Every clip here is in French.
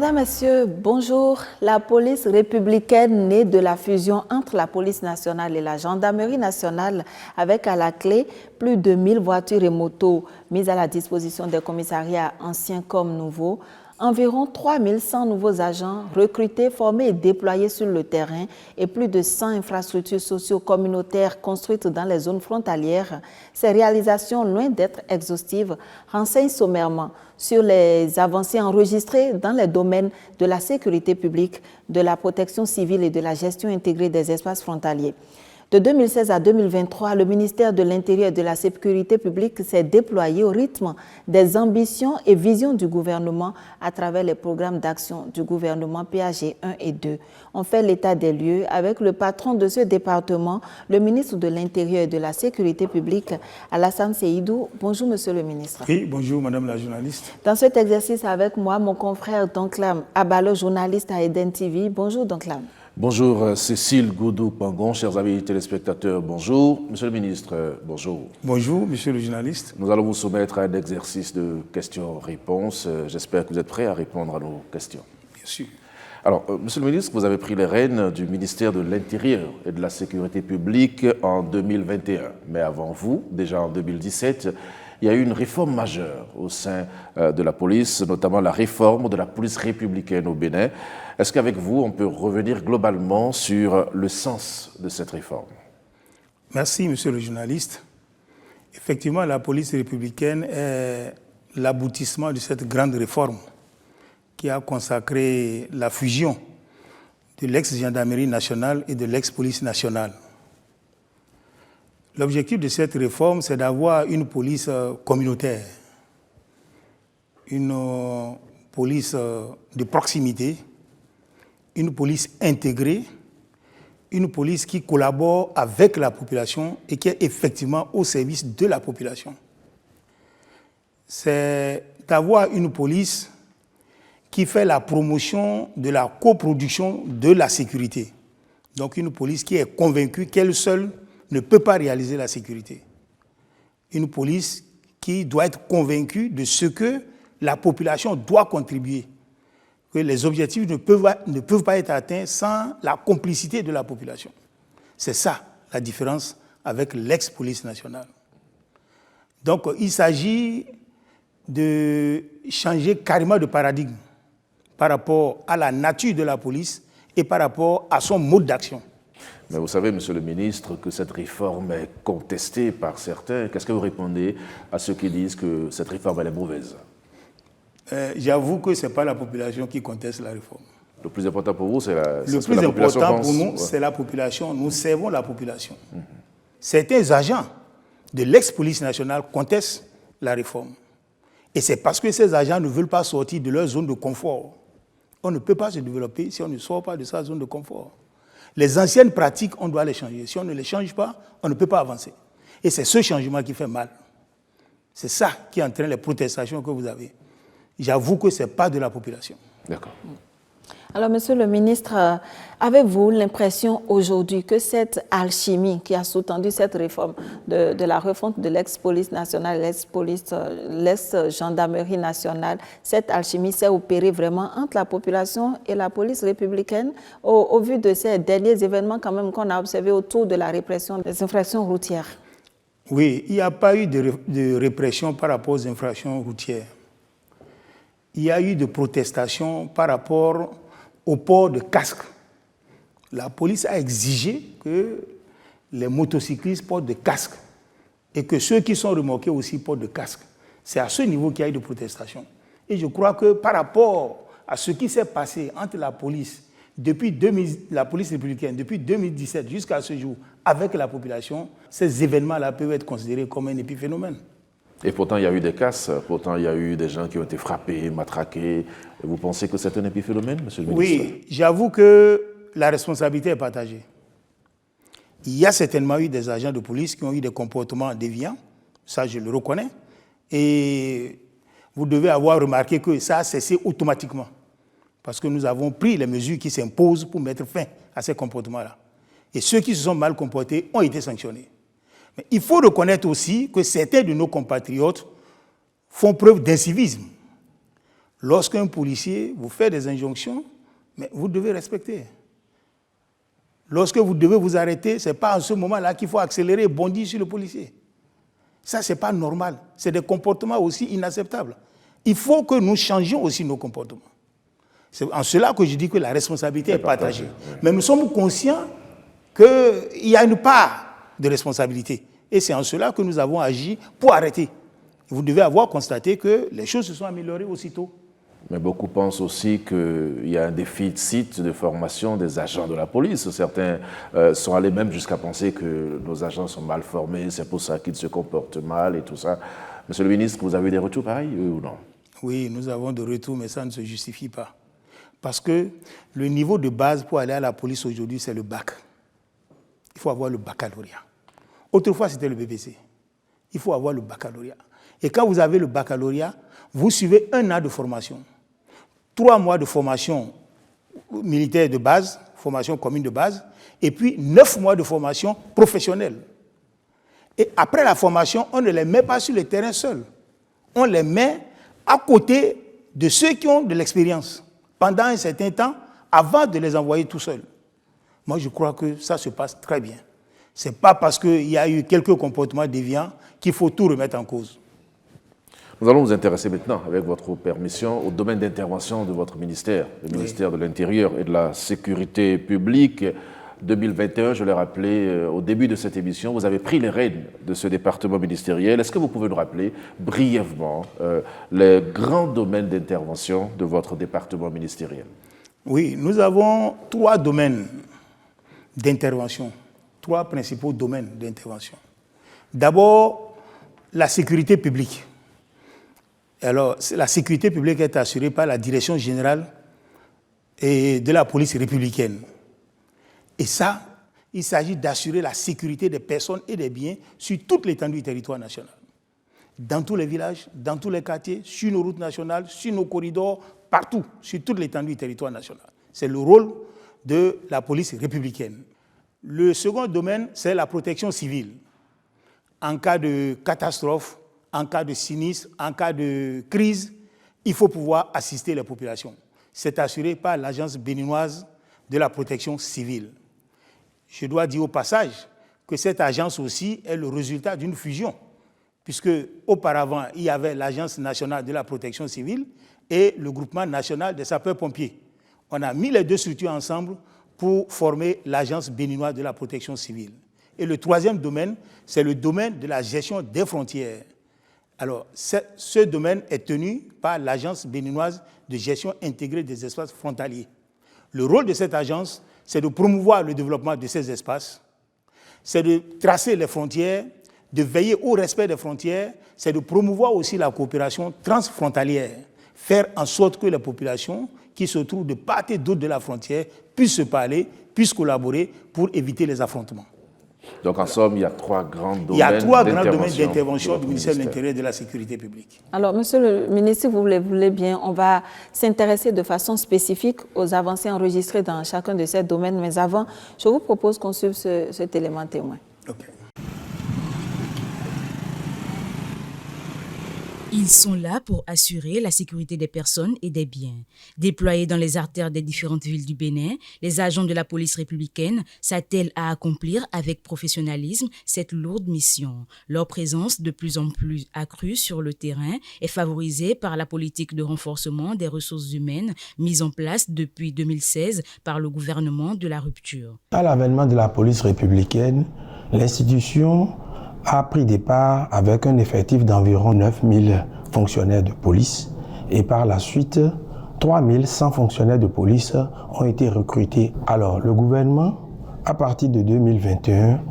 Madame, Messieurs, bonjour. La police républicaine née de la fusion entre la police nationale et la gendarmerie nationale avec à la clé plus de 1000 voitures et motos mises à la disposition des commissariats anciens comme nouveaux, environ 3100 nouveaux agents recrutés, formés et déployés sur le terrain et plus de 100 infrastructures socio-communautaires construites dans les zones frontalières. Ces réalisations, loin d'être exhaustives, renseignent sommairement sur les avancées enregistrées dans les domaines de la sécurité publique, de la protection civile et de la gestion intégrée des espaces frontaliers. De 2016 à 2023, le ministère de l'Intérieur et de la Sécurité publique s'est déployé au rythme des ambitions et visions du gouvernement à travers les programmes d'action du gouvernement PAG 1 et 2. On fait l'état des lieux avec le patron de ce département, le ministre de l'Intérieur et de la Sécurité publique, Alassane Seydou. Bonjour, monsieur le ministre. Oui, bonjour, madame la journaliste. Dans cet exercice avec moi, mon confrère Donclam Abalo, journaliste à Eden TV. Bonjour, Donclam. Bonjour Cécile Goudou-Pangon, chers amis téléspectateurs, bonjour. Monsieur le ministre, bonjour. Bonjour, monsieur le journaliste. Nous allons vous soumettre à un exercice de questions-réponses. J'espère que vous êtes prêts à répondre à nos questions. Bien sûr. Alors, monsieur le ministre, vous avez pris les rênes du ministère de l'Intérieur et de la Sécurité publique en 2021. Mais avant vous, déjà en 2017, il y a eu une réforme majeure au sein de la police, notamment la réforme de la police républicaine au Bénin. Est-ce qu'avec vous, on peut revenir globalement sur le sens de cette réforme? Merci, monsieur le journaliste. Effectivement, la police républicaine est l'aboutissement de cette grande réforme qui a consacré la fusion de l'ex-gendarmerie nationale et de l'ex-police nationale. L'objectif de cette réforme, c'est d'avoir une police communautaire, une police de proximité, une police intégrée, une police qui collabore avec la population et qui est effectivement au service de la population. C'est d'avoir une police qui fait la promotion de la coproduction de la sécurité. Donc une police qui est convaincue qu'elle seule ne peut pas réaliser la sécurité. Une police qui doit être convaincue de ce que la population doit contribuer. Que les objectifs ne peuvent pas être atteints sans la complicité de la population. C'est ça la différence avec l'ex-police nationale. Donc il s'agit de changer carrément de paradigme par rapport à la nature de la police et par rapport à son mode d'action. Mais vous savez, monsieur le ministre, que cette réforme est contestée par certains. Qu'est-ce que vous répondez à ceux qui disent que cette réforme elle est mauvaise? J'avoue que ce n'est pas la population qui conteste la réforme. Le plus important pour vous, c'est la Le plus important pour nous, c'est la population. Nous servons la population. Certains agents de l'ex-police nationale contestent la réforme. Et c'est parce que ces agents ne veulent pas sortir de leur zone de confort. On ne peut pas se développer si on ne sort pas de sa zone de confort. Les anciennes pratiques, on doit les changer. Si on ne les change pas, on ne peut pas avancer. Et c'est ce changement qui fait mal. C'est ça qui entraîne les protestations que vous avez. J'avoue que ce n'est pas de la population. D'accord. Alors, monsieur le ministre, avez-vous l'impression aujourd'hui que cette alchimie qui a sous-tendu cette réforme de la refonte de l'ex-police nationale, l'ex-gendarmerie nationale, cette alchimie s'est opérée vraiment entre la population et la police républicaine au vu de ces derniers événements quand même qu'on a observés autour de la répression des infractions routières? Oui, il n'y a pas eu de répression par rapport aux infractions routières. Il y a eu de protestations par rapport au port de casque. La police a exigé que les motocyclistes portent des casques et que ceux qui sont remorqués aussi portent des casques. C'est à ce niveau qu'il y a eu de protestations. Et je crois que par rapport à ce qui s'est passé entre la police, la police républicaine, depuis 2017 jusqu'à ce jour, avec la population, ces événements-là peuvent être considérés comme un épiphénomène. Et pourtant, il y a eu des casses, pourtant, il y a eu des gens qui ont été frappés, matraqués. Vous pensez que c'est un épiphénomène, monsieur le ministre? Oui, j'avoue que la responsabilité est partagée. Il y a certainement eu des agents de police qui ont eu des comportements déviants, ça je le reconnais, et vous devez avoir remarqué que ça a cessé automatiquement, parce que nous avons pris les mesures qui s'imposent pour mettre fin à ces comportements-là. Et ceux qui se sont mal comportés ont été sanctionnés. Mais il faut reconnaître aussi que certains de nos compatriotes font preuve d'incivisme. Lorsqu'un policier vous fait des injonctions, mais vous devez respecter. Lorsque vous devez vous arrêter, ce n'est pas en ce moment-là qu'il faut accélérer et bondir sur le policier. Ça, ce n'est pas normal. C'est des comportements aussi inacceptables. Il faut que nous changions aussi nos comportements. C'est en cela que je dis que la responsabilité est partagée. Mais nous sommes conscients qu'il y a une part de responsabilité. Et c'est en cela que nous avons agi pour arrêter. Vous devez avoir constaté que les choses se sont améliorées aussitôt. Mais beaucoup pensent aussi qu'il y a un déficit de formation des agents de la police. Certains sont allés même jusqu'à penser que nos agents sont mal formés, c'est pour ça qu'ils se comportent mal et tout ça. Monsieur le ministre, vous avez des retours pareils, oui ou non? Oui, nous avons des retours, mais ça ne se justifie pas. Parce que le niveau de base pour aller à la police aujourd'hui, c'est le bac. Il faut avoir le baccalauréat. Autrefois, c'était le BPC. Il faut avoir le baccalauréat. Et quand vous avez le baccalauréat, vous suivez 1 an de formation. 3 mois de formation militaire de base, formation commune de base, et puis 9 mois de formation professionnelle. Et après la formation, on ne les met pas sur le terrain seuls. On les met à côté de ceux qui ont de l'expérience pendant un certain temps avant de les envoyer tout seuls. Moi, je crois que ça se passe très bien. Ce n'est pas parce qu'il y a eu quelques comportements déviants qu'il faut tout remettre en cause. Nous allons nous intéresser maintenant, avec votre permission, au domaine d'intervention de votre ministère, le ministère de l'Intérieur et de la Sécurité publique. 2021, je l'ai rappelé au début de cette émission, vous avez pris les rênes de ce département ministériel. Est-ce que vous pouvez nous rappeler brièvement les grands domaines d'intervention de votre département ministériel? Oui, nous avons 3 domaines d'intervention, 3 principaux domaines d'intervention. D'abord, la sécurité publique. Alors, la sécurité publique est assurée par la Direction générale de la police républicaine. Et ça, il s'agit d'assurer la sécurité des personnes et des biens sur toute l'étendue du territoire national. Dans tous les villages, dans tous les quartiers, sur nos routes nationales, sur nos corridors, partout, sur toute l'étendue du territoire national. C'est le rôle de la police républicaine. Le second domaine, c'est la protection civile. En cas de catastrophe, en cas de sinistre, en cas de crise, il faut pouvoir assister les populations. C'est assuré par l'Agence béninoise de la protection civile. Je dois dire au passage que cette agence aussi est le résultat d'une fusion, puisque auparavant, il y avait l'Agence nationale de la protection civile et le groupement national des sapeurs-pompiers. On a mis les 2 structures ensemble pour former l'Agence béninoise de la protection civile. Et le troisième domaine, c'est le domaine de la gestion des frontières. Alors, ce domaine est tenu par l'Agence béninoise de gestion intégrée des espaces frontaliers. Le rôle de cette agence, c'est de promouvoir le développement de ces espaces, c'est de tracer les frontières, de veiller au respect des frontières, c'est de promouvoir aussi la coopération transfrontalière, faire en sorte que les populations qui se trouvent de part et d'autre de la frontière puissent se parler, puissent collaborer pour éviter les affrontements. Donc en somme, il y a 3 grands domaines. Il y a 3 grands domaines d'intervention du ministère de l'Intérieur et de la Sécurité publique. Alors, monsieur le ministre, si vous voulez bien, on va s'intéresser de façon spécifique aux avancées enregistrées dans chacun de ces domaines. Mais avant, je vous propose qu'on suive cet élément témoin. Okay. Ils sont là pour assurer la sécurité des personnes et des biens. Déployés dans les artères des différentes villes du Bénin, les agents de la police républicaine s'attellent à accomplir avec professionnalisme cette lourde mission. Leur présence, de plus en plus accrue sur le terrain, est favorisée par la politique de renforcement des ressources humaines mise en place depuis 2016 par le gouvernement de la rupture. À l'avènement de la police républicaine, l'institution a pris départ avec un effectif d'environ 9000 fonctionnaires de police et par la suite, 3100 fonctionnaires de police ont été recrutés. Alors, le gouvernement, à partir de 2021,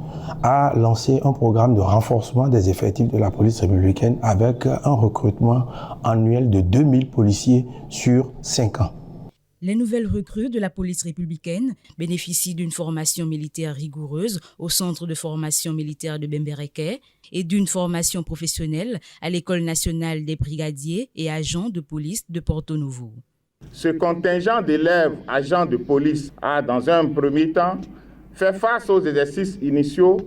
a lancé un programme de renforcement des effectifs de la police républicaine avec un recrutement annuel de 2000 policiers sur 5 ans. Les nouvelles recrues de la police républicaine bénéficient d'une formation militaire rigoureuse au centre de formation militaire de Bembereke et d'une formation professionnelle à l'École nationale des brigadiers et agents de police de Porto Novo. Ce contingent d'élèves agents de police a, dans un premier temps, fait face aux exercices initiaux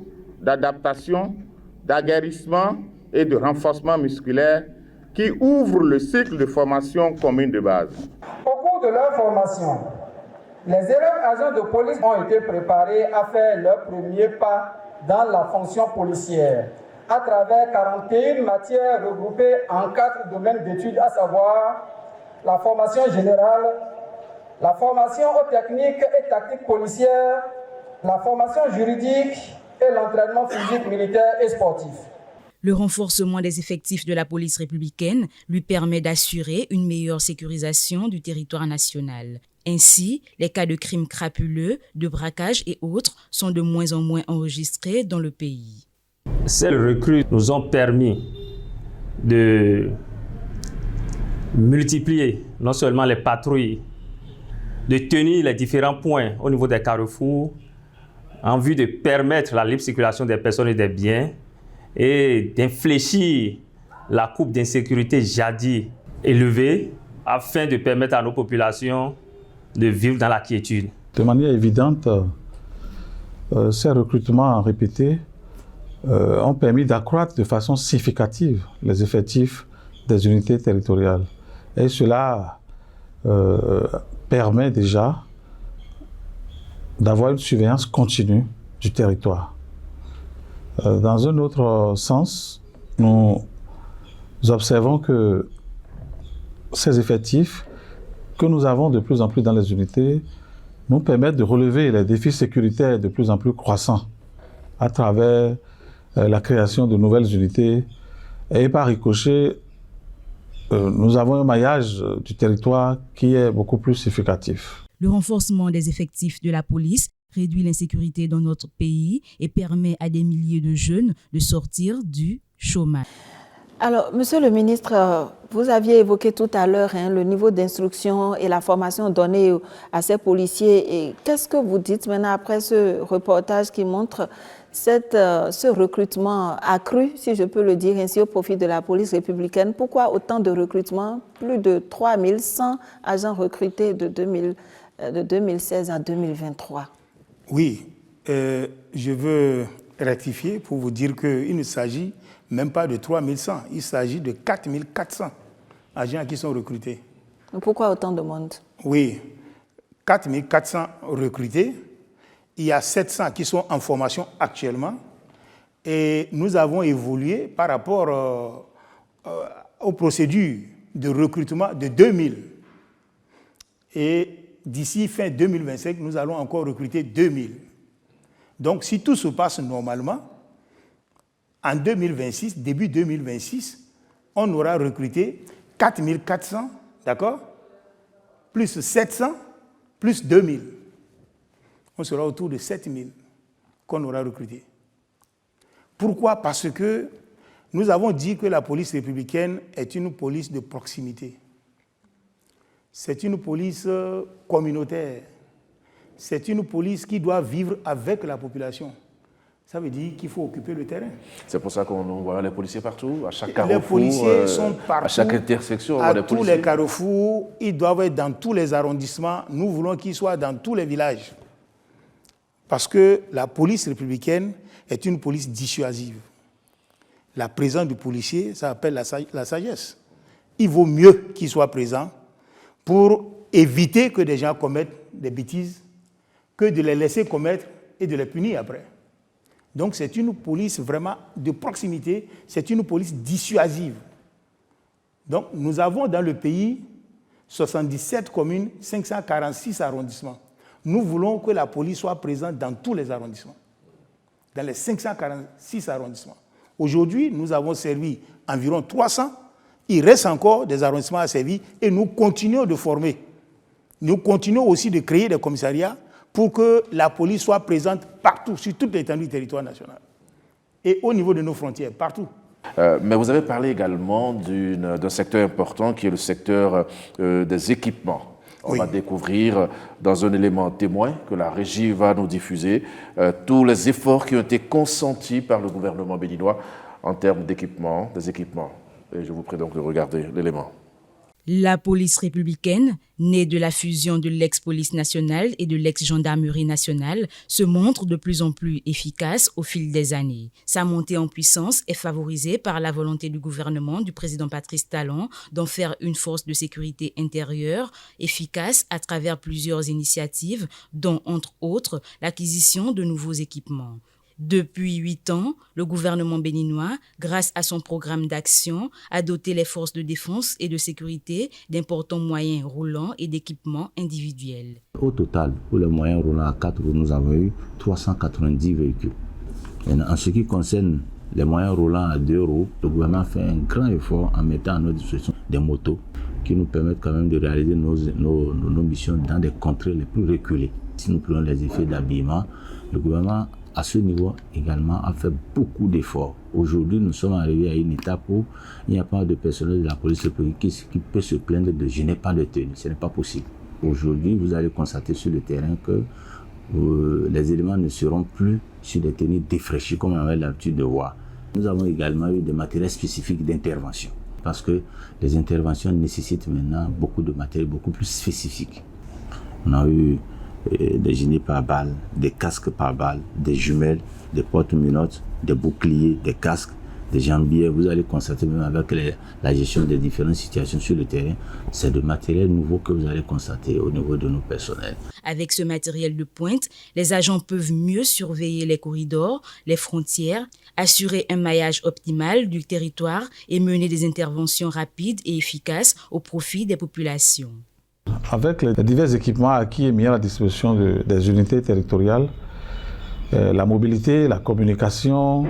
d'adaptation, d'aguerrissement et de renforcement musculaire qui ouvrent le cycle de formation commune de base. Au cours de leur formation, les élèves agents de police ont été préparés à faire leur premier pas dans la fonction policière à travers 41 matières regroupées en 4 domaines d'études, à savoir la formation générale, la formation aux techniques et tactiques policières, la formation juridique et l'entraînement physique, militaire et sportif. Le renforcement des effectifs de la police républicaine lui permet d'assurer une meilleure sécurisation du territoire national. Ainsi, les cas de crimes crapuleux, de braquage et autres sont de moins en moins enregistrés dans le pays. Ces recrues nous ont permis de multiplier non seulement les patrouilles, de tenir les différents points au niveau des carrefours en vue de permettre la libre circulation des personnes et des biens et d'infléchir la courbe d'insécurité jadis élevée afin de permettre à nos populations de vivre dans la quiétude. De manière évidente, ces recrutements répétés ont permis d'accroître de façon significative les effectifs des unités territoriales. Et cela permet déjà d'avoir une surveillance continue du territoire. Dans un autre sens, nous observons que ces effectifs que nous avons de plus en plus dans les unités nous permettent de relever les défis sécuritaires de plus en plus croissants à travers la création de nouvelles unités. Et par ricochet, nous avons un maillage du territoire qui est beaucoup plus significatif. Le renforcement des effectifs de la police réduit l'insécurité dans notre pays et permet à des milliers de jeunes de sortir du chômage. Alors, Monsieur le ministre, vous aviez évoqué tout à l'heure le niveau d'instruction et la formation donnée à ces policiers. Et qu'est-ce que vous dites maintenant après ce reportage qui montre ce recrutement accru, si je peux le dire ainsi, au profit de la police républicaine? Pourquoi autant de recrutements? Plus de 3100 agents recrutés de 2016 à 2023. Oui, je veux rectifier pour vous dire qu'il ne s'agit même pas de 3100, il s'agit de 4400 agents qui sont recrutés. Pourquoi autant de monde? Oui, 4400 recrutés, il y a 700 qui sont en formation actuellement et nous avons évolué par rapport aux procédures de recrutement de 2000. Et d'ici fin 2025, nous allons encore recruter 2000. Donc si tout se passe normalement, en 2026, début 2026, on aura recruté 4400, d'accord? Plus 700, plus 2000. On sera autour de 7000 qu'on aura recruté. Pourquoi? Parce que nous avons dit que la police républicaine est une police de proximité. C'est une police communautaire. C'est une police qui doit vivre avec la population. Ça veut dire qu'il faut occuper le terrain. C'est pour ça qu'on voit les policiers partout, à chaque carrefour, les policiers sont partout, à chaque intersection. À tous les carrefours, ils doivent être dans tous les arrondissements. Nous voulons qu'ils soient dans tous les villages. Parce que la police républicaine est une police dissuasive. La présence du policier, ça appelle la sagesse. Il vaut mieux qu'il soit présent pour éviter que des gens commettent des bêtises, que de les laisser commettre et de les punir après. Donc c'est une police vraiment de proximité, c'est une police dissuasive. Donc nous avons dans le pays 77 communes, 546 arrondissements. Nous voulons que la police soit présente dans tous les arrondissements, dans les 546 arrondissements. Aujourd'hui, nous avons servi environ 300. Il reste encore des arrondissements à servir et nous continuons de former. Nous continuons aussi de créer des commissariats pour que la police soit présente partout, sur toute l'étendue du territoire national. Et au niveau de nos frontières, partout. Mais vous avez parlé également d'un secteur important qui est le secteur des équipements. On va découvrir dans un élément témoin que la régie va nous diffuser tous les efforts qui ont été consentis par le gouvernement béninois en termes d'équipement, des équipements. Et je vous prie donc de regarder l'élément. La police républicaine, née de la fusion de l'ex-police nationale et de l'ex-gendarmerie nationale, se montre de plus en plus efficace au fil des années. Sa montée en puissance est favorisée par la volonté du gouvernement du président Patrice Talon d'en faire une force de sécurité intérieure efficace à travers plusieurs initiatives, dont entre autres l'acquisition de nouveaux équipements. Depuis 8 ans, le gouvernement béninois, grâce à son programme d'action, a doté les forces de défense et de sécurité d'importants moyens roulants et d'équipements individuels. Au total, pour les moyens roulants à 4 roues, nous avons eu 390 véhicules. Et en ce qui concerne les moyens roulants à 2 roues, le gouvernement fait un grand effort en mettant à notre disposition des motos qui nous permettent quand même de réaliser nos missions dans des contrées les plus reculées. Si nous prenons les effets d'habillement, le gouvernement à ce niveau également a fait beaucoup d'efforts. Aujourd'hui, nous sommes arrivés à une étape où il n'y a pas de personnel de la police républicaine qui peut se plaindre de « je n'ai pas de tenue ». Ce n'est pas possible. Aujourd'hui, vous allez constater sur le terrain que les éléments ne seront plus sur des tenues défraîchies comme on avait l'habitude de voir. Nous avons également eu des matériels spécifiques d'intervention parce que les interventions nécessitent maintenant beaucoup de matériel beaucoup plus spécifique. On a eu des gilets pare-balles, des casques pare-balles, des jumelles, des porte-menottes, des boucliers, des casques, des jambières. Vous allez constater même avec la gestion des différentes situations sur le terrain, c'est de matériel nouveau que vous allez constater au niveau de nos personnels. Avec ce matériel de pointe, les agents peuvent mieux surveiller les corridors, les frontières, assurer un maillage optimal du territoire et mener des interventions rapides et efficaces au profit des populations. Avec les divers équipements acquis et mis à la disposition des unités territoriales, la mobilité, la communication,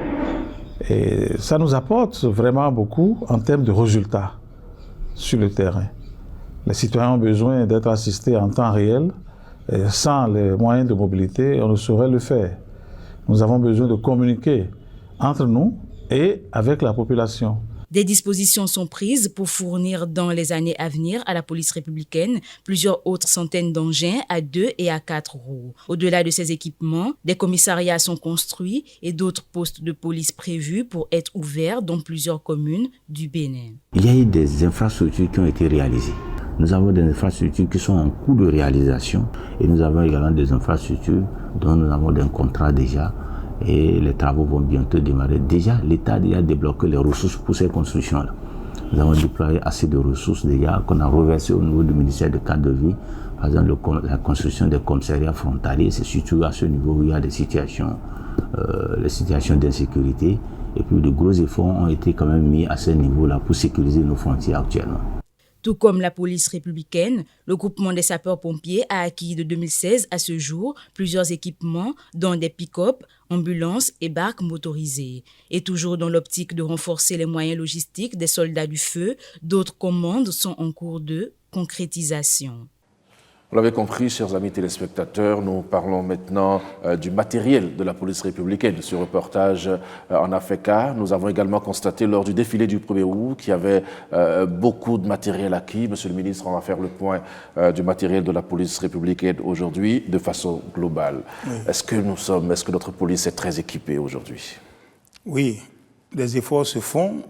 et ça nous apporte vraiment beaucoup en termes de résultats sur le terrain. Les citoyens ont besoin d'être assistés en temps réel. Et sans les moyens de mobilité, on ne saurait le faire. Nous avons besoin de communiquer entre nous et avec la population. Des dispositions sont prises pour fournir dans les années à venir à la police républicaine plusieurs autres centaines d'engins à 2 et à 4 roues. Au-delà de ces équipements, des commissariats sont construits et d'autres postes de police prévus pour être ouverts dans plusieurs communes du Bénin. Il y a eu des infrastructures qui ont été réalisées. Nous avons des infrastructures qui sont en cours de réalisation et nous avons également des infrastructures dont nous avons des contrats déjà. Et les travaux vont bientôt démarrer. Déjà, l'État a déjà débloqué les ressources pour ces constructions-là. Nous avons déployé assez de ressources déjà qu'on a reversées au niveau du ministère de cadre de vie. Par exemple, la construction des commissariats frontaliers, c'est surtout à ce niveau où il y a des situations, les situations d'insécurité. Et puis de gros efforts ont été quand même mis à ce niveau-là pour sécuriser nos frontières actuellement. Tout comme la police républicaine, le groupement des sapeurs-pompiers a acquis de 2016 à ce jour plusieurs équipements, dont des pick-up, ambulances et barques motorisées. Et toujours dans l'optique de renforcer les moyens logistiques des soldats du feu, d'autres commandes sont en cours de concrétisation. Vous l'avez compris, chers amis téléspectateurs, nous parlons maintenant du matériel de la police républicaine. Ce reportage en Africa, nous avons également constaté lors du défilé du 1er août qu'il y avait beaucoup de matériel acquis. Monsieur le ministre, on va faire le point du matériel de la police républicaine aujourd'hui de façon globale. Oui. Est-ce que notre police est très équipée aujourd'hui? Oui, des efforts se font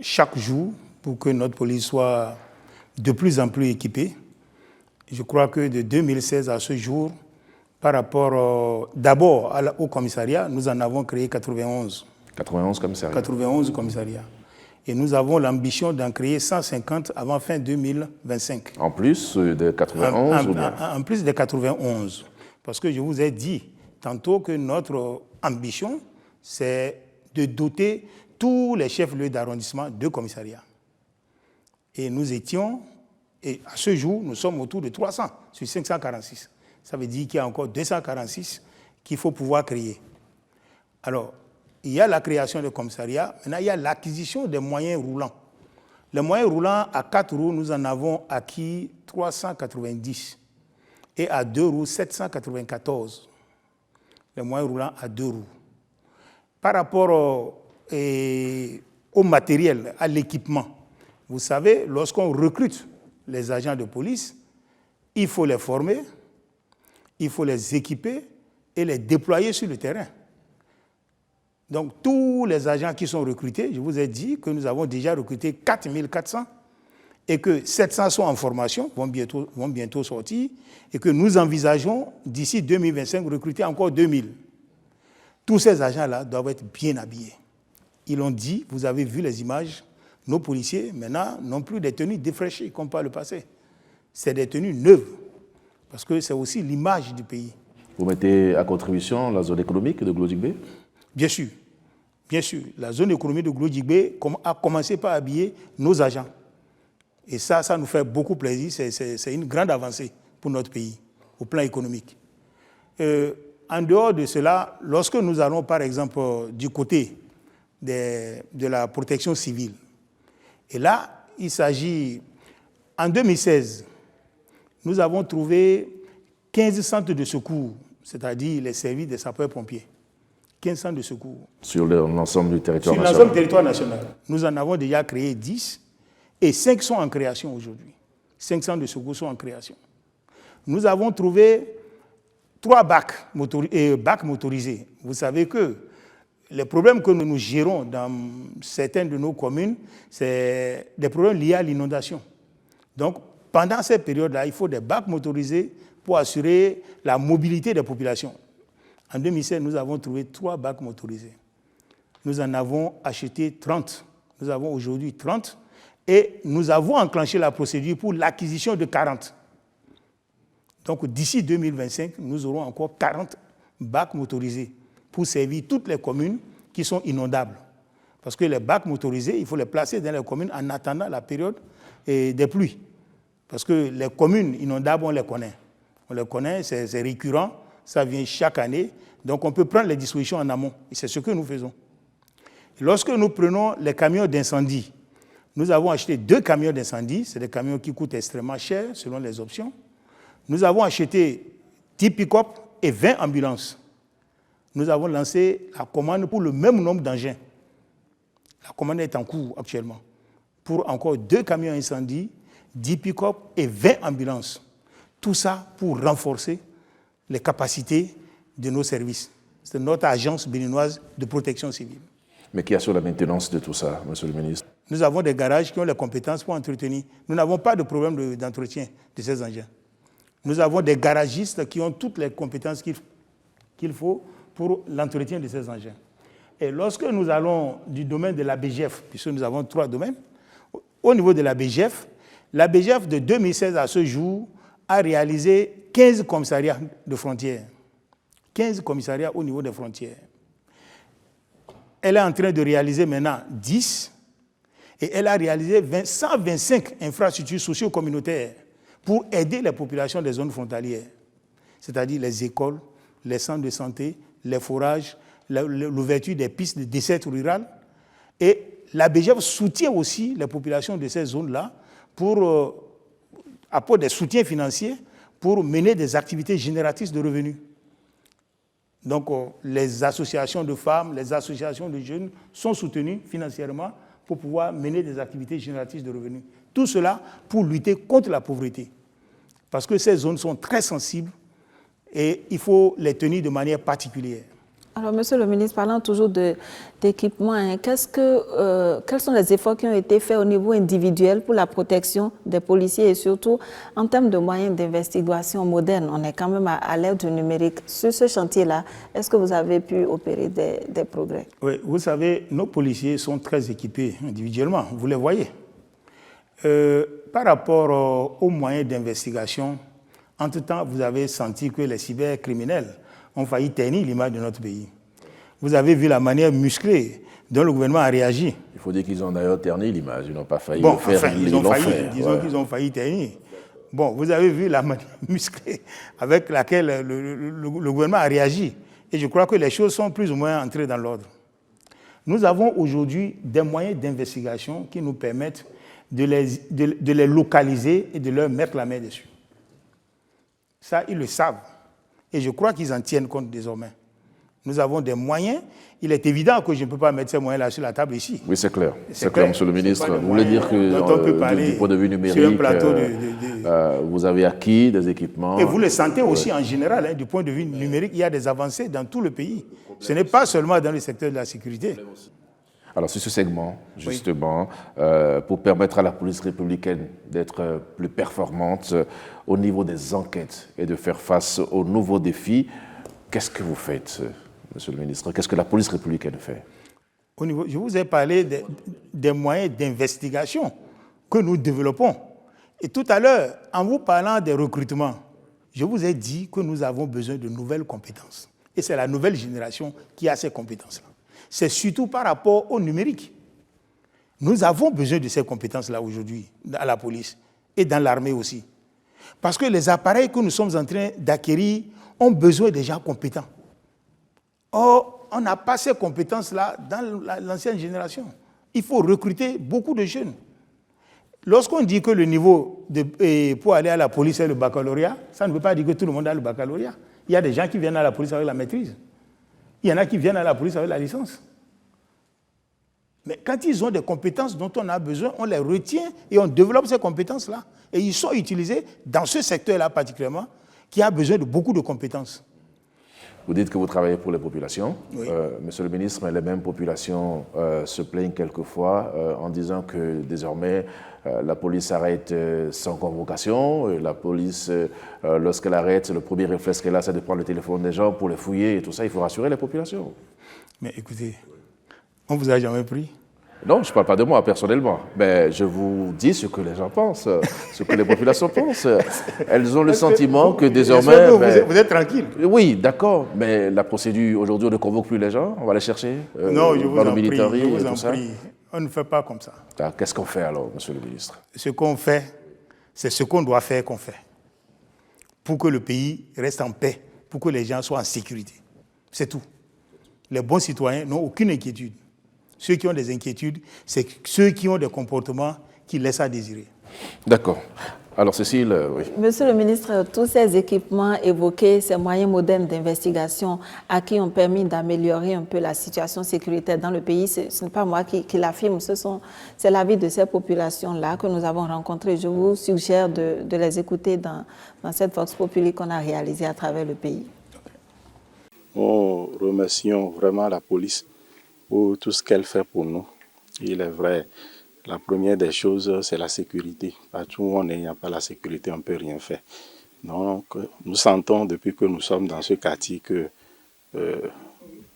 chaque jour pour que notre police soit de plus en plus équipée. Je crois que de 2016 à ce jour, par rapport d'abord au commissariat, nous en avons créé 91. 91 commissariats. 91 commissariats. Et nous avons l'ambition d'en créer 150 avant fin 2025. En plus des 91 ou bien? En plus des 91. Parce que je vous ai dit tantôt que notre ambition, c'est de doter tous les chefs-lieux d'arrondissement de commissariats. Et nous étions... Et à ce jour, nous sommes autour de 300 sur 546. Ça veut dire qu'il y a encore 246 qu'il faut pouvoir créer. Alors, il y a la création de commissariats. Maintenant, il y a l'acquisition des moyens roulants. Les moyens roulants à 4 roues, nous en avons acquis 390. Et à 2 roues, 794. Les moyens roulants à 2 roues. Par rapport au matériel, à l'équipement, vous savez, lorsqu'on recrute les agents de police, il faut les former, il faut les équiper et les déployer sur le terrain. Donc, tous les agents qui sont recrutés, je vous ai dit que nous avons déjà recruté 4400 et que 700 sont en formation, vont bientôt sortir, et que nous envisageons d'ici 2025 recruter encore 2000. Tous ces agents-là doivent être bien habillés. Ils l'ont dit, vous avez vu les images, nos policiers maintenant n'ont plus des tenues défraîchies comme par le passé. C'est des tenues neuves, parce que c'est aussi l'image du pays. Vous mettez à contribution la zone économique de Glodjigbe? Bien sûr. Bien sûr. La zone économique de Glodjigbe a commencé par habiller nos agents. Et ça nous fait beaucoup plaisir. C'est une grande avancée pour notre pays, au plan économique. En dehors de cela, lorsque nous allons, par exemple, du côté de la protection civile, et là, il s'agit, en 2016, nous avons trouvé 15 centres de secours, c'est-à-dire les services des sapeurs-pompiers. 15 centres de secours. Sur l'ensemble du territoire national? Sur l'ensemble du territoire national. Nous en avons déjà créé 10 et 5 sont en création aujourd'hui. 5 centres de secours sont en création. Nous avons trouvé 3 bacs motorisés. Vous savez que les problèmes que nous gérons dans certaines de nos communes, c'est des problèmes liés à l'inondation. Donc, pendant cette période-là, il faut des bacs motorisés pour assurer la mobilité des populations. En 2016, nous avons trouvé 3 bacs motorisés. Nous en avons acheté 30. Nous avons aujourd'hui 30 et nous avons enclenché la procédure pour l'acquisition de 40. Donc d'ici 2025, nous aurons encore 40 bacs motorisés pour servir toutes les communes qui sont inondables. Parce que les bacs motorisés, il faut les placer dans les communes en attendant la période des pluies. Parce que les communes inondables, on les connaît. On les connaît, c'est récurrent, ça vient chaque année. Donc on peut prendre les dispositions en amont. Et c'est ce que nous faisons. Et lorsque nous prenons les camions d'incendie, nous avons acheté 2 camions d'incendie. C'est des camions qui coûtent extrêmement cher selon les options. Nous avons acheté 10 pick-up et 20 ambulances. Nous avons lancé la commande pour le même nombre d'engins. La commande est en cours actuellement. Pour encore 2 camions incendie, 10 pick-up et 20 ambulances. Tout ça pour renforcer les capacités de nos services. C'est notre agence béninoise de protection civile. Mais qui assure la maintenance de tout ça, monsieur le ministre? Nous avons des garages qui ont les compétences pour entretenir. Nous n'avons pas de problème d'entretien de ces engins. Nous avons des garagistes qui ont toutes les compétences qu'il faut pour l'entretien de ces engins. Et lorsque nous allons du domaine de la BGF, puisque nous avons 3 domaines, au niveau de la BGF de 2016 à ce jour a réalisé 15 commissariats de frontières. 15 commissariats au niveau des frontières. Elle est en train de réaliser maintenant 10 et elle a réalisé 125 infrastructures socio-communautaires pour aider les populations des zones frontalières, c'est-à-dire les écoles, les centres de santé, les forages, l'ouverture des pistes de desserte rurale. Et la BGF soutient aussi les populations de ces zones-là pour apporter des soutiens financiers pour mener des activités génératrices de revenus. Donc, les associations de femmes, les associations de jeunes sont soutenues financièrement pour pouvoir mener des activités génératrices de revenus. Tout cela pour lutter contre la pauvreté. Parce que ces zones sont très sensibles et il faut les tenir de manière particulière. Alors, monsieur le ministre, parlant toujours d'équipement, quels sont les efforts qui ont été faits au niveau individuel pour la protection des policiers et surtout en termes de moyens d'investigation modernes? On est quand même à l'ère du numérique. Sur ce chantier-là, est-ce que vous avez pu opérer des progrès? Oui, vous savez, nos policiers sont très équipés individuellement, vous les voyez. Par rapport aux moyens d'investigation, entre-temps, vous avez senti que les cybercriminels ont failli ternir l'image de notre pays. Vous avez vu la manière musclée dont le gouvernement a réagi. Il faut dire qu'ils ont d'ailleurs terni l'image, ils n'ont pas failli le faire. Enfin, disons qu'ils ont failli ternir. Bon, vous avez vu la manière musclée avec laquelle le gouvernement a réagi. Et je crois que les choses sont plus ou moins entrées dans l'ordre. Nous avons aujourd'hui des moyens d'investigation qui nous permettent de les localiser et de leur mettre la main dessus. Ça, ils le savent. Et je crois qu'ils en tiennent compte désormais. Nous avons des moyens. Il est évident que je ne peux pas mettre ces moyens-là sur la table ici. Oui, c'est clair. C'est clair, monsieur le ministre. Vous voulez dire que du point de vue numérique, sur un plateau vous avez acquis des équipements. Et vous le sentez aussi en général. Du point de vue numérique, il y a des avancées dans tout le pays. Ce n'est pas seulement dans le secteur de la sécurité. Alors sur ce segment, justement, pour permettre à la police républicaine d'être plus performante au niveau des enquêtes et de faire face aux nouveaux défis, qu'est-ce que vous faites, Monsieur le ministre? Qu'est-ce que la police républicaine fait? Je vous ai parlé des moyens d'investigation que nous développons. Et tout à l'heure, en vous parlant des recrutements, je vous ai dit que nous avons besoin de nouvelles compétences. Et c'est la nouvelle génération qui a ces compétences-là. C'est surtout par rapport au numérique. Nous avons besoin de ces compétences-là aujourd'hui, à la police et dans l'armée aussi. Parce que les appareils que nous sommes en train d'acquérir ont besoin des gens compétents. Or, on n'a pas ces compétences-là dans l'ancienne génération. Il faut recruter beaucoup de jeunes. Lorsqu'on dit que le niveau pour aller à la police est le baccalauréat, ça ne veut pas dire que tout le monde a le baccalauréat. Il y a des gens qui viennent à la police avec la maîtrise. Il y en a qui viennent à la police avec la licence. Mais quand ils ont des compétences dont on a besoin, on les retient et on développe ces compétences-là. Et ils sont utilisés dans ce secteur-là particulièrement, qui a besoin de beaucoup de compétences. Vous dites que vous travaillez pour les populations. Oui. Monsieur le ministre, mais les mêmes populations se plaignent quelquefois en disant que désormais la police arrête sans convocation. La police, lorsqu'elle arrête, le premier réflexe qu'elle a, c'est de prendre le téléphone des gens pour les fouiller et tout ça. Il faut rassurer les populations. Mais écoutez, on ne vous a jamais pris? Non, je ne parle pas de moi personnellement, mais je vous dis ce que les gens pensent, ce que les populations pensent. Elles ont le sentiment que désormais... Vous êtes tranquille? Oui, d'accord, mais la procédure, aujourd'hui, on ne convoque plus les gens, on va les chercher non, je vous en prie, et tout ça. On ne fait pas comme ça. Qu'est-ce qu'on fait alors, monsieur le ministre? Ce qu'on fait, c'est ce qu'on doit faire qu'on fait. Pour que le pays reste en paix, pour que les gens soient en sécurité. C'est tout. Les bons citoyens n'ont aucune inquiétude. Ceux qui ont des inquiétudes, c'est ceux qui ont des comportements qui laissent à désirer. D'accord. Alors Cécile, oui. Monsieur le ministre, tous ces équipements évoqués, ces moyens modernes d'investigation à qui ont permis d'améliorer un peu la situation sécuritaire dans le pays, ce n'est pas moi qui l'affirme, c'est l'avis de ces populations-là que nous avons rencontrées. Je vous suggère de les écouter dans cette Vox Populi qu'on a réalisée à travers le pays. Nous remercions vraiment la police pour tout ce qu'elle fait pour nous. Il est vrai, la première des choses, c'est la sécurité. Partout où on est, il n'y a pas la sécurité, on ne peut rien faire. Donc, nous sentons depuis que nous sommes dans ce quartier que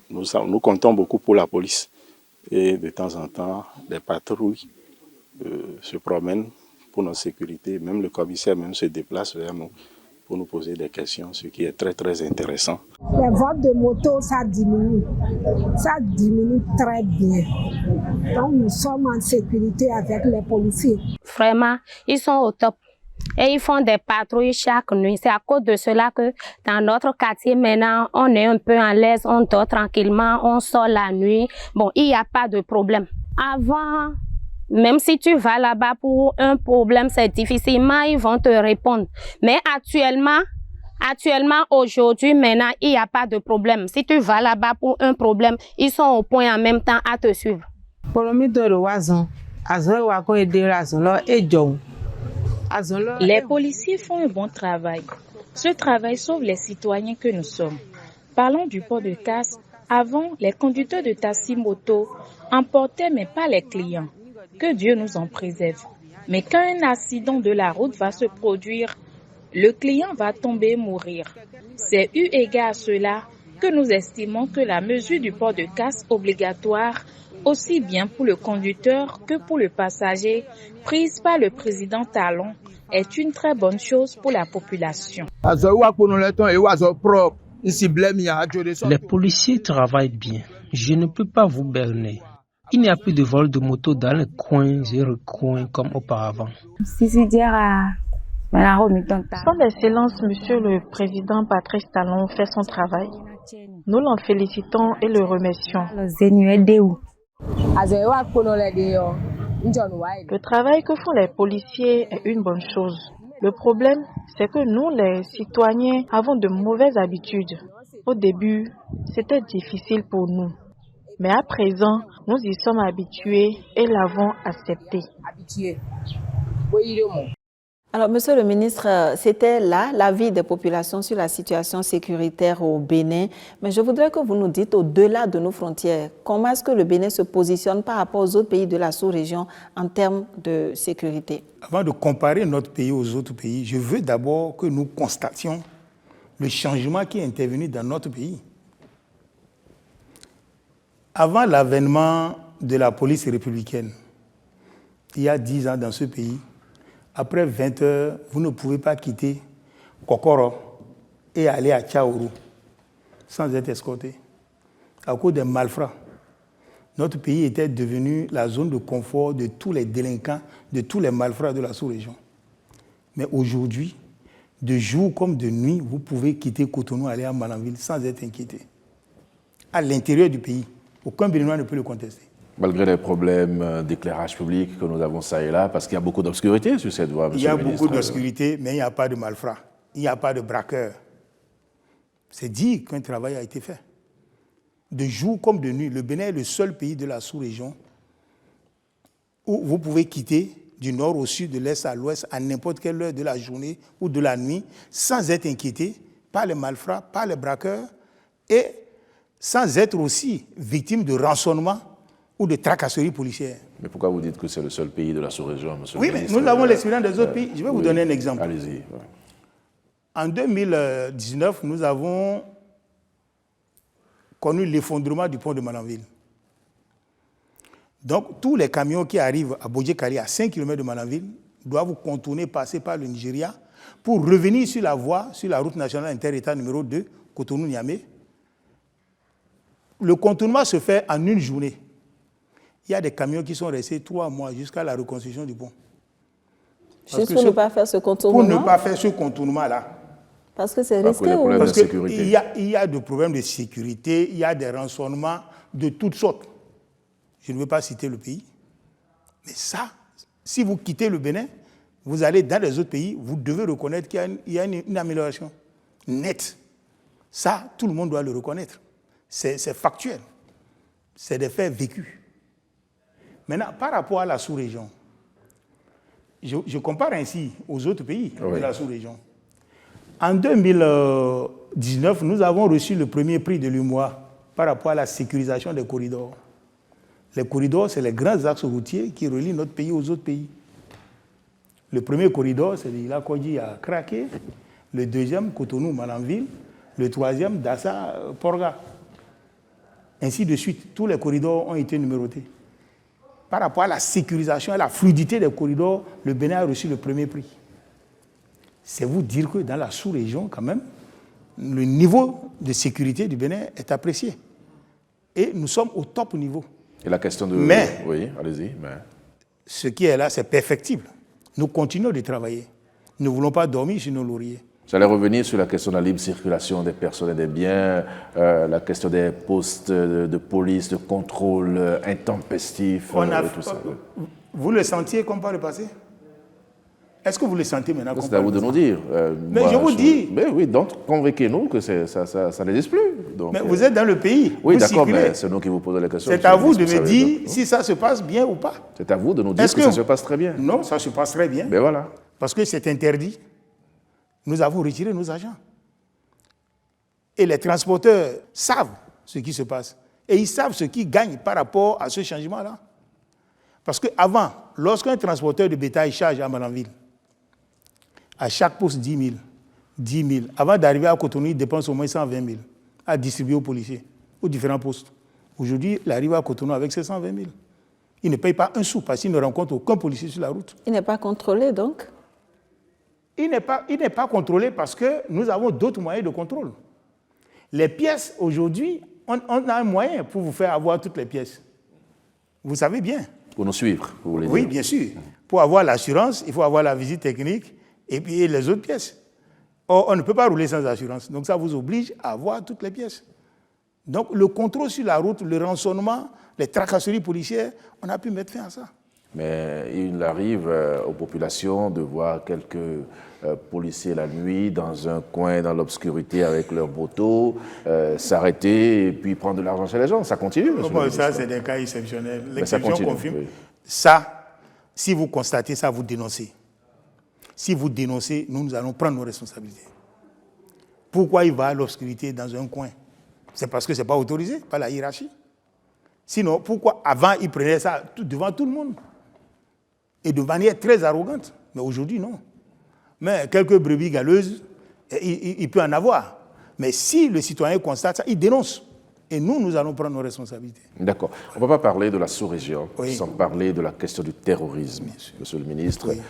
nous comptons beaucoup pour la police. Et de temps en temps, des patrouilles se promènent pour notre sécurité. Même le commissaire même se déplace vers nous pour nous poser des questions, ce qui est très très intéressant. Les vols de moto, ça diminue très bien. Donc nous sommes en sécurité avec les policiers. Vraiment, ils sont au top. Et ils font des patrouilles chaque nuit. C'est à cause de cela que dans notre quartier maintenant, on est un peu en l'aise, on dort tranquillement, on sort la nuit. Bon, il n'y a pas de problème. Avant, même si tu vas là-bas pour un problème, c'est difficilement, ils vont te répondre. Mais actuellement, aujourd'hui, maintenant, il n'y a pas de problème. Si tu vas là-bas pour un problème, ils sont au point en même temps à te suivre. Les policiers font un bon travail. Ce travail sauve les citoyens que nous sommes. Parlons du port de casse. Avant, les conducteurs de taxi moto emportaient mais pas les clients. Que Dieu nous en préserve. Mais quand un accident de la route va se produire, le client va tomber et mourir. C'est eu égard à cela que nous estimons que la mesure du port de casque obligatoire, aussi bien pour le conducteur que pour le passager, prise par le président Talon, est une très bonne chose pour la population. Les policiers travaillent bien. Je ne peux pas vous berner. Il n'y a plus de vol de moto dans les coins et recoins comme auparavant. Son Excellence, Monsieur le Président Patrice Talon fait son travail. Nous l'en félicitons et le remercions. Le travail que font les policiers est une bonne chose. Le problème, c'est que nous, les citoyens, avons de mauvaises habitudes. Au début, c'était difficile pour nous. Mais à présent, nous y sommes habitués et l'avons accepté. Alors, Monsieur le ministre, c'était là l'avis des populations sur la situation sécuritaire au Bénin. Mais je voudrais que vous nous dites, au-delà de nos frontières, comment est-ce que le Bénin se positionne par rapport aux autres pays de la sous-région en termes de sécurité? Avant de comparer notre pays aux autres pays, je veux d'abord que nous constations le changement qui est intervenu dans notre pays. Avant l'avènement de la police républicaine, il y a 10 ans dans ce pays, après 20 heures, vous ne pouvez pas quitter Kokoro et aller à Tchaourou sans être escorté. À cause des malfrats, notre pays était devenu la zone de confort de tous les délinquants, de tous les malfrats de la sous-région. Mais aujourd'hui, de jour comme de nuit, vous pouvez quitter Cotonou et aller à Malanville sans être inquiété. À l'intérieur du pays, aucun Béninois ne peut le contester. Malgré les problèmes d'éclairage public que nous avons ça et là, parce qu'il y a beaucoup d'obscurité sur cette voie, monsieur le ministre. Il y a beaucoup d'obscurité, mais il n'y a pas de malfrats. Il n'y a pas de braqueurs. C'est dit qu'un travail a été fait. De jour comme de nuit, le Bénin est le seul pays de la sous-région où vous pouvez quitter du nord au sud, de l'est à l'ouest, à n'importe quelle heure de la journée ou de la nuit, sans être inquiété par les malfrats, par les braqueurs, et sans être aussi victime de rançonnement ou de tracasseries policières. Mais pourquoi vous dites que c'est le seul pays de la sous-région, monsieur le ministre? Oui, mais nous avons l'expérience des autres pays. Je vais vous donner un exemple. Allez-y. Ouais. En 2019, nous avons connu l'effondrement du pont de Malanville. Donc, tous les camions qui arrivent à Bodje-Kari, à 5 km de Malanville, doivent contourner, passer par le Nigeria, pour revenir sur la voie, sur la route nationale inter-État numéro 2, Cotonou-Niamey. Le contournement se fait en une journée. Il y a des camions qui sont restés 3 mois jusqu'à la reconstruction du pont. Juste pour ne pas faire ce contournement? Pour ne pas faire ce contournement-là. Parce que c'est risqué ou... Parce qu'il y a des problèmes de sécurité, il y a des rançonnements de toutes sortes. Je ne veux pas citer le pays. Mais ça, si vous quittez le Bénin, vous allez dans les autres pays, vous devez reconnaître qu'il y a une amélioration nette. Ça, tout le monde doit le reconnaître. C'est factuel. C'est des faits vécus. Maintenant, par rapport à la sous-région, je compare ainsi aux autres pays de la sous-région. En 2019, nous avons reçu le premier prix de l'UMOA par rapport à la sécurisation des corridors. Les corridors, c'est les grands axes routiers qui relient notre pays aux autres pays. Le premier corridor, c'est de Ilakodji à Kraké. Le deuxième, Cotonou-Malanville. Le troisième, Dassa-Porga. Ainsi de suite. Tous les corridors ont été numérotés. Par rapport à la sécurisation et la fluidité des corridors, le Bénin a reçu le premier prix. C'est vous dire que dans la sous-région, quand même, le niveau de sécurité du Bénin est apprécié. Et nous sommes au top niveau. Et la question de... Mais, oui, allez-y. Mais... ce qui est là, c'est perfectible. Nous continuons de travailler. Nous ne voulons pas dormir sur nos lauriers. J'allais revenir sur la question de la libre circulation des personnes et des biens, la question des postes de police, de contrôle intempestif, tout ça. Vous le sentiez comme par le passé? Est-ce que vous le sentez maintenant? C'est à vous de nous dire. Mais je vous dis... Mais oui, donc convainquez-nous que ça n'existe plus. Donc, mais vous êtes dans le pays. Oui, d'accord, mais c'est nous qui vous posons les questions. C'est à vous de me dire si ça se passe bien ou pas. C'est à vous de nous dire que ça se passe très bien. Non, ça se passe très bien. Mais voilà. Parce que c'est interdit. Nous avons retiré nos agents. Et les transporteurs savent ce qui se passe. Et ils savent ce qu'ils gagnent par rapport à ce changement-là. Parce qu'avant, lorsqu'un transporteur de bétail charge à Malanville, à chaque poste 10 000. Avant d'arriver à Cotonou, il dépense au moins 120 000 à distribuer aux policiers, aux différents postes. Aujourd'hui, il arrive à Cotonou avec ses 120 000. Il ne paye pas un sou parce qu'il ne rencontre aucun policier sur la route. Il n'est pas contrôlé donc? Il n'est pas contrôlé parce que nous avons d'autres moyens de contrôle. Les pièces, aujourd'hui, on a un moyen pour vous faire avoir toutes les pièces. Vous savez bien. Pour nous suivre, vous voulez dire? Oui, bien sûr. Pour avoir l'assurance, il faut avoir la visite technique et puis les autres pièces. Or, on ne peut pas rouler sans assurance. Donc ça vous oblige à avoir toutes les pièces. Donc le contrôle sur la route, le rançonnement, les tracasseries policières, on a pu mettre fin à ça. Mais il arrive aux populations de voir quelques policiers la nuit dans un coin, dans l'obscurité avec leur moto, s'arrêter et puis prendre de l'argent chez les gens. Ça continue, monsieur le ministre. Ça, c'est des cas exceptionnels. L'exception confirme. Oui. Ça, si vous constatez ça, vous dénoncez. si vous dénoncez, nous allons prendre nos responsabilités. Pourquoi il va à l'obscurité dans un coin? C'est parce que ce n'est pas autorisé par la hiérarchie. Sinon, pourquoi avant il prenait ça devant tout le monde? Et de manière très arrogante. Mais aujourd'hui, non. Mais quelques brebis galeuses, il peut en avoir. Mais si le citoyen constate ça, il dénonce. Et nous allons prendre nos responsabilités. D'accord. On ne va pas parler de la sous-région sans parler de la question du terrorisme, Monsieur le ministre. Oui.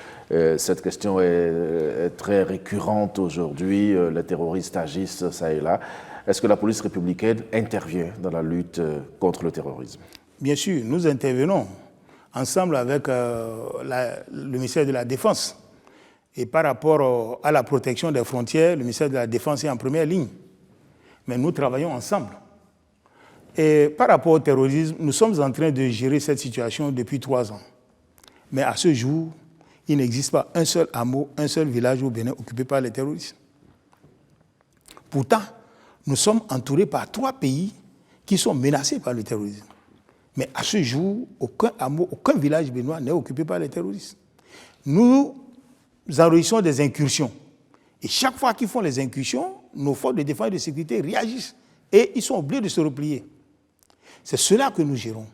Cette question est très récurrente aujourd'hui. Les terroristes agissent ça et là. Est-ce que la police républicaine intervient dans la lutte contre le terrorisme? Bien sûr, nous intervenons ensemble avec le ministère de la Défense. Et par rapport à la protection des frontières, le ministère de la Défense est en première ligne. Mais nous travaillons ensemble. Et par rapport au terrorisme, nous sommes en train de gérer cette situation depuis 3 ans. Mais à ce jour, il n'existe pas un seul hameau, un seul village au Bénin occupé par les terroristes. Pourtant, nous sommes entourés par 3 pays qui sont menacés par le terrorisme. Mais à ce jour, aucun hameau, aucun village béninois n'est occupé par les terroristes. Nous enregistrons des incursions. Et chaque fois qu'ils font les incursions, nos forces de défense et de sécurité réagissent. Et ils sont obligés de se replier. C'est cela que nous gérons.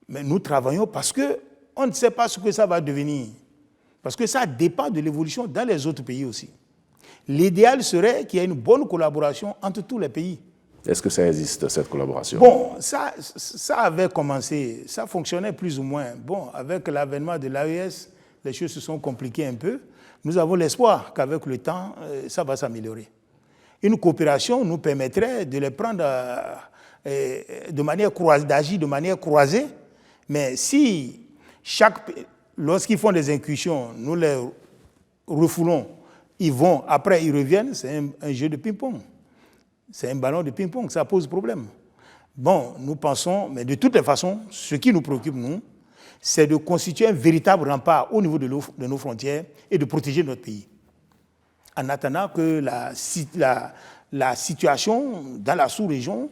Mais nous travaillons parce qu'on ne sait pas ce que ça va devenir. Parce que ça dépend de l'évolution dans les autres pays aussi. L'idéal serait qu'il y ait une bonne collaboration entre tous les pays. Est-ce que ça existe, cette collaboration? Bon, ça avait commencé, ça fonctionnait plus ou moins. Bon, avec l'avènement de l'AES, les choses se sont compliquées un peu. Nous avons l'espoir qu'avec le temps, ça va s'améliorer. Une coopération nous permettrait de les prendre de manière croisée, d'agir de manière croisée. Mais si lorsqu'ils font des incursions, nous les refoulons, ils vont, après ils reviennent, c'est un jeu de ping-pong. C'est un ballon de ping-pong, ça pose problème. Bon, nous pensons, mais de toutes les façons, ce qui nous préoccupe, nous, c'est de constituer un véritable rempart au niveau de nos frontières et de protéger notre pays. En attendant que la situation dans la sous-région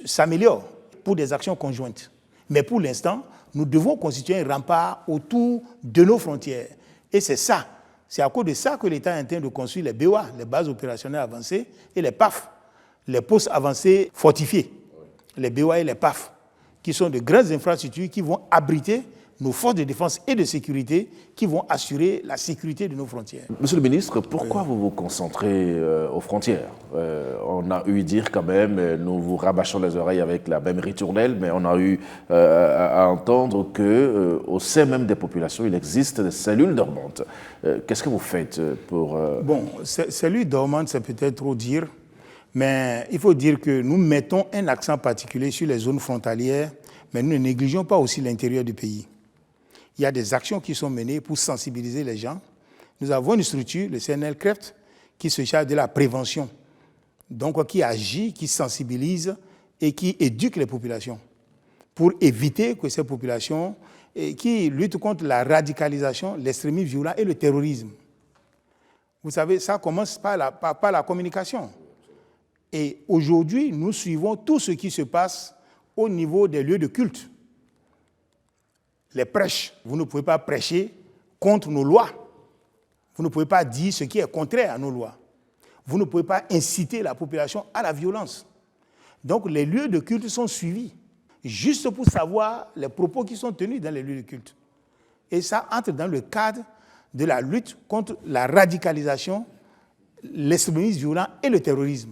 s'améliore pour des actions conjointes. Mais pour l'instant, nous devons constituer un rempart autour de nos frontières. Et c'est ça. C'est à cause de ça que l'État est en train de construire les BOA, les bases opérationnelles avancées, et les PAF, les postes avancés fortifiés, les BOA et les PAF, qui sont de grandes infrastructures qui vont abriter nos forces de défense et de sécurité qui vont assurer la sécurité de nos frontières. Monsieur le ministre, pourquoi vous vous concentrez aux frontières? On a eu dire quand même, nous vous rabâchons les oreilles avec la même ritournelle, mais on a eu à entendre qu'au sein même des populations, il existe des cellules dormantes. Qu'est-ce que vous faites pour... Bon, cellules dormantes, c'est peut-être trop dire, mais il faut dire que nous mettons un accent particulier sur les zones frontalières, mais nous ne négligeons pas aussi l'intérieur du pays. Il y a des actions qui sont menées pour sensibiliser les gens. Nous avons une structure, le CNL-CREFT, qui se charge de la prévention, donc qui agit, qui sensibilise et qui éduque les populations pour éviter que ces populations qui luttent contre la radicalisation, l'extrémisme violent et le terrorisme. Vous savez, ça commence par la communication. Et aujourd'hui, nous suivons tout ce qui se passe au niveau des lieux de culte. Les prêches, vous ne pouvez pas prêcher contre nos lois. Vous ne pouvez pas dire ce qui est contraire à nos lois. Vous ne pouvez pas inciter la population à la violence. Donc les lieux de culte sont suivis, juste pour savoir les propos qui sont tenus dans les lieux de culte. Et ça entre dans le cadre de la lutte contre la radicalisation, l'extrémisme violent et le terrorisme.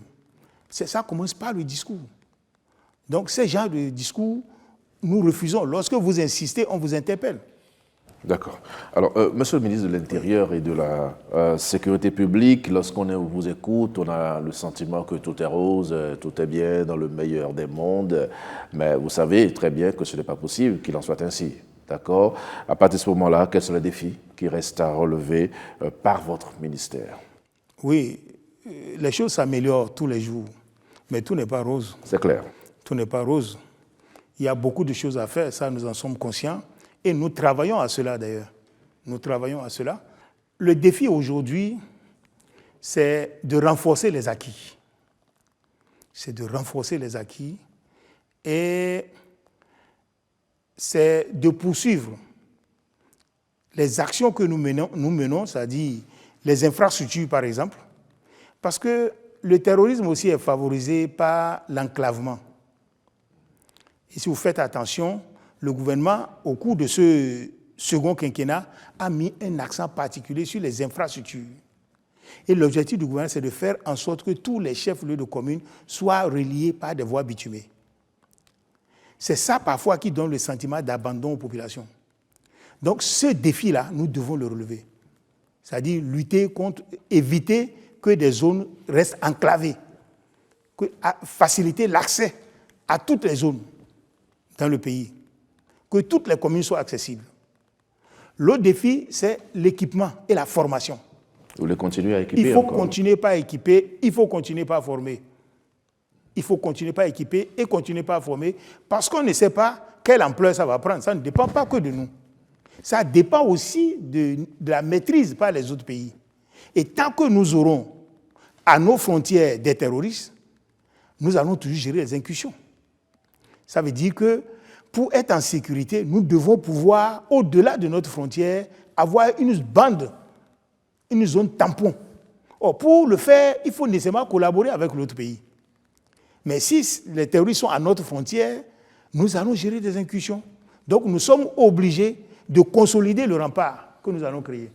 Ça commence par le discours. Donc ces genres de discours, nous refusons. Lorsque vous insistez, on vous interpelle. D'accord. Alors, Monsieur le ministre de l'Intérieur et de la Sécurité publique, lorsqu'on vous écoute, on a le sentiment que tout est rose, tout est bien dans le meilleur des mondes, mais vous savez très bien que ce n'est pas possible qu'il en soit ainsi. D'accord? À partir de ce moment-là, quels sont les défis qui restent à relever par votre ministère? Oui, les choses s'améliorent tous les jours, mais tout n'est pas rose. C'est clair. Tout n'est pas rose. Il y a beaucoup de choses à faire, ça nous en sommes conscients, et nous travaillons à cela d'ailleurs. Nous travaillons à cela. Le défi aujourd'hui, c'est de renforcer les acquis. C'est de renforcer les acquis et c'est de poursuivre les actions que nous menons, c'est-à-dire les infrastructures par exemple, parce que le terrorisme aussi est favorisé par l'enclavement. Et si vous faites attention, le gouvernement, au cours de ce second quinquennat, a mis un accent particulier sur les infrastructures. Et l'objectif du gouvernement, c'est de faire en sorte que tous les chefs-lieux de communes soient reliés par des voies bitumées. C'est ça parfois qui donne le sentiment d'abandon aux populations. Donc ce défi-là, nous devons le relever. C'est-à-dire lutter contre, éviter que des zones restent enclavées, faciliter l'accès à toutes les zones dans le pays, que toutes les communes soient accessibles. L'autre défi, c'est l'équipement et la formation. Vous voulez continuer à équiper? Il faut continuer par équiper, il faut continuer par former. Il faut continuer par équiper et continuer par former parce qu'on ne sait pas quelle ampleur ça va prendre. Ça ne dépend pas que de nous. Ça dépend aussi de la maîtrise par les autres pays. Et tant que nous aurons à nos frontières des terroristes, nous allons toujours gérer les incursions. Ça veut dire que pour être en sécurité, nous devons pouvoir, au-delà de notre frontière, avoir une bande, une zone tampon. Or, pour le faire, il faut nécessairement collaborer avec l'autre pays. Mais si les terroristes sont à notre frontière, nous allons gérer des incursions. Donc nous sommes obligés de consolider le rempart que nous allons créer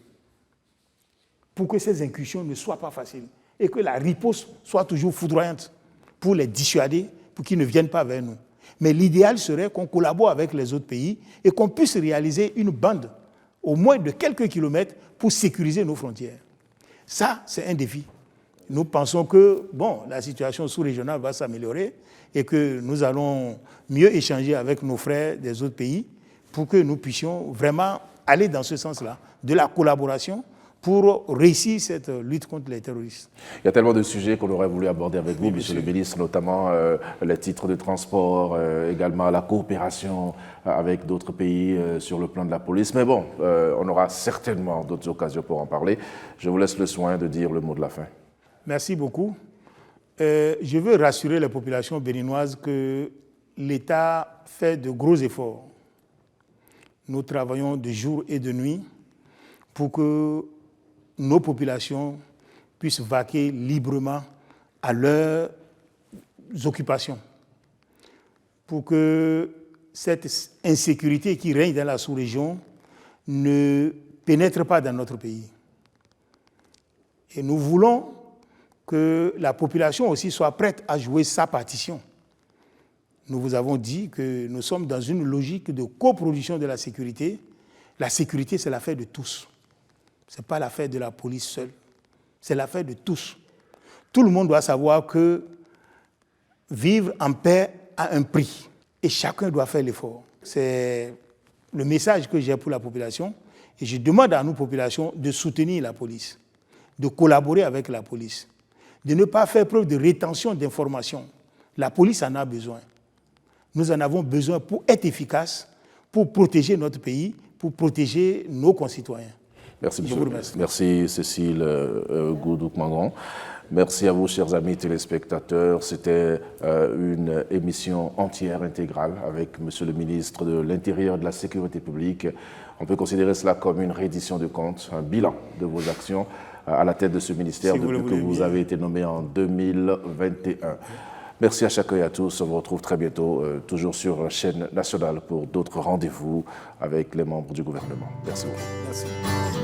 pour que ces incursions ne soient pas faciles et que la riposte soit toujours foudroyante pour les dissuader, pour qu'ils ne viennent pas vers nous. Mais l'idéal serait qu'on collabore avec les autres pays et qu'on puisse réaliser une bande, au moins de quelques kilomètres, pour sécuriser nos frontières. Ça, c'est un défi. Nous pensons que la situation sous-régionale va s'améliorer et que nous allons mieux échanger avec nos frères des autres pays pour que nous puissions vraiment aller dans ce sens-là, de la collaboration pour réussir cette lutte contre les terroristes. Il y a tellement de sujets qu'on aurait voulu aborder avec vous, Monsieur le ministre, notamment les titres de transport, également la coopération avec d'autres pays sur le plan de la police. Mais bon, on aura certainement d'autres occasions pour en parler. Je vous laisse le soin de dire le mot de la fin. Merci beaucoup. Je veux rassurer les populations béninoises que l'État fait de gros efforts. Nous travaillons de jour et de nuit pour que nos populations puissent vaquer librement à leurs occupations, pour que cette insécurité qui règne dans la sous-région ne pénètre pas dans notre pays. Et nous voulons que la population aussi soit prête à jouer sa partition. Nous vous avons dit que nous sommes dans une logique de coproduction de la sécurité. La sécurité, c'est l'affaire de tous. Ce n'est pas l'affaire de la police seule. C'est l'affaire de tous. Tout le monde doit savoir que vivre en paix a un prix. Et chacun doit faire l'effort. C'est le message que j'ai pour la population. Et je demande à nos populations de soutenir la police, de collaborer avec la police, de ne pas faire preuve de rétention d'informations. La police en a besoin. Nous en avons besoin pour être efficaces, pour protéger notre pays, pour protéger nos concitoyens. Merci, monsieur. Merci, Cécile Goudouk-Mangron. Merci à vous, chers amis téléspectateurs. C'était une émission entière, intégrale, avec monsieur le ministre de l'Intérieur et de la Sécurité publique. On peut considérer cela comme une reddition de comptes, un bilan de vos actions à la tête de ce ministère depuis que vous avez été nommé en 2021. Merci à chacun et à tous. On vous retrouve très bientôt, toujours sur la chaîne nationale, pour d'autres rendez-vous avec les membres du gouvernement. Merci beaucoup. Merci.